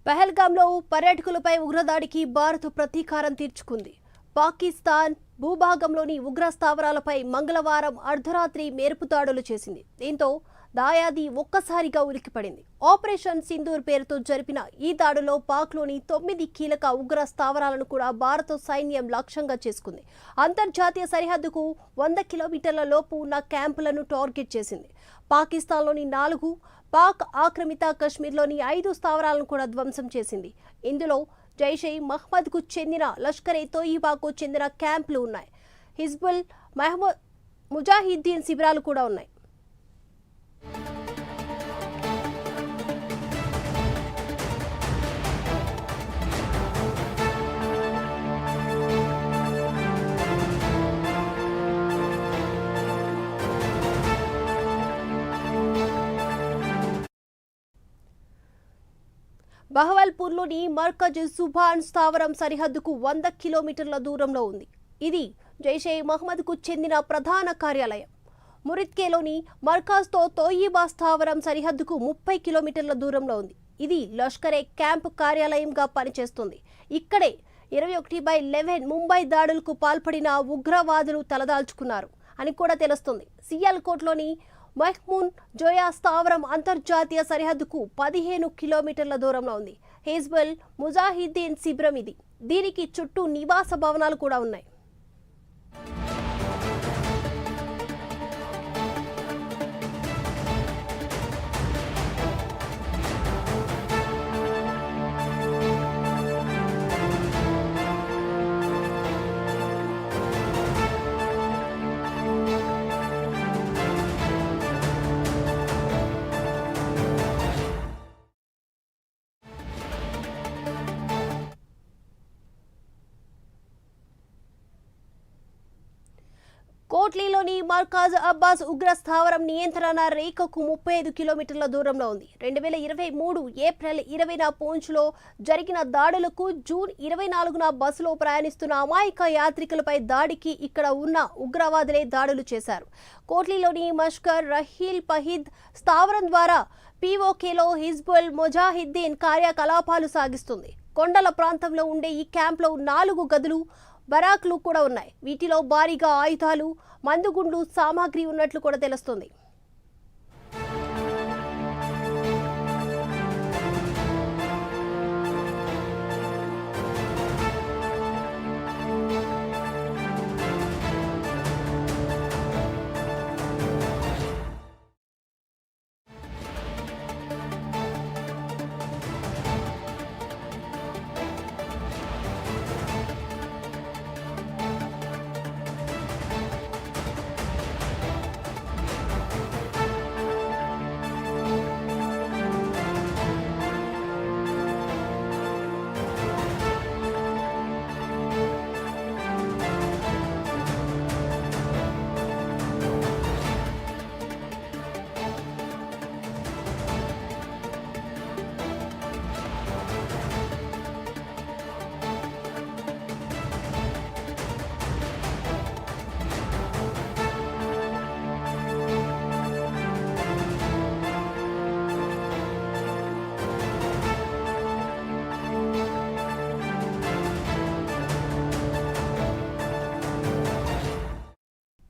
పహల్గాంలో పర్యాటకులపై ఉగ్రదాడికి భారత్ ప్రతీకారం తీర్చుకుంది. పాకిస్తాన్ భూభాగంలోని ఉగ్ర స్థావరాలపై మంగళవారం అర్ధరాత్రి మేరుపు దాడులు చేసింది. దీంతో దాయాది ఒక్కసారిగా ఉలిక్కిపడింది. ఆపరేషన్ సింధూర్ పేరుతో జరిపిన ఈ దాడిలో పాక్లోని 9 కీలక ఉగ్ర స్థావరాలను కూడా భారత సైన్యం లక్ష్యంగా చేసుకుంది. అంతర్జాతీయ సరిహద్దుకు 100 కిలోమీటర్ల లోపు ఉన్న క్యాంపులను టార్గెట్ చేసింది. పాకిస్తాన్లోని 4, పాక్ ఆక్రమిత కశ్మీర్లోని 5 స్థావరాలను కూడా ధ్వంసం చేసింది. ఇందులో జైషే మహ్మద్కు చెందిన లష్కరే తోయిబాకు చెందిన క్యాంపులు ఉన్నాయి. హిజ్బుల్ ముజాహిద్దీన్ శిబిరాలు కూడా ఉన్నాయి. బహవల్పూర్లోని మర్కజ్ సుభాన్ స్థావరం సరిహద్దుకు 100 కిలోమీటర్ల దూరంలో ఉంది. ఇది జైషే మహ్మద్కు చెందిన ప్రధాన కార్యాలయం. మురిత్కేలోని మర్కజ్తో తోయిబా స్థావరం సరిహద్దుకు 30 కిలోమీటర్ల దూరంలో ఉంది. ఇది లష్కరే క్యాంప్ కార్యాలయంగా పనిచేస్తుంది. ఇక్కడే 21/11 ముంబై దాడులకు పాల్పడిన ఉగ్రవాదులు తలదాల్చుకున్నారు అని కూడా తెలుస్తుంది. సియాల్కోట్లోని మహ్మూన్ జోయా స్థావరం అంతర్జాతీయ సరిహద్దుకు 15 కిలోమీటర్ల దూరంలో ఉంది. హిజ్బుల్ ముజాహిద్దీన్ శిబిరం ఇది. దీనికి చుట్టూ నివాస భవనాలు కూడా ఉన్నాయి. కోట్లీలోని మర్కజ్ అబ్బాస్ ఉగ్ర స్థావరం నియంత్రణ రేఖకు 35 కిలోమీటర్ల దూరంలో ఉంది. 2023 ఏప్రిల్ 20న పూంచ్లో జరిగిన దాడులకు జూన్ 24న బస్సులో ప్రయాణిస్తున్న అమాయక యాత్రికులపై దాడికి ఇక్కడ ఉన్న ఉగ్రవాదులే దాడులు చేశారు. కోట్లీలోని మష్కర్ రహీల్ పహీద్ స్థావరం ద్వారా పీఓకేలో హిజ్బుల్ ముజాహిద్దీన్ కార్యకలాపాలు సాగిస్తుంది. కొండల ప్రాంతంలో ఉండే ఈ క్యాంప్లో 4 గదులు, బరాక్లు కూడా ఉన్నాయి. వీటిలో భారీగా ఆయుధాలు, మందుగుండ్లు, సామాగ్రి ఉన్నట్లు కూడా తెలుస్తుంది.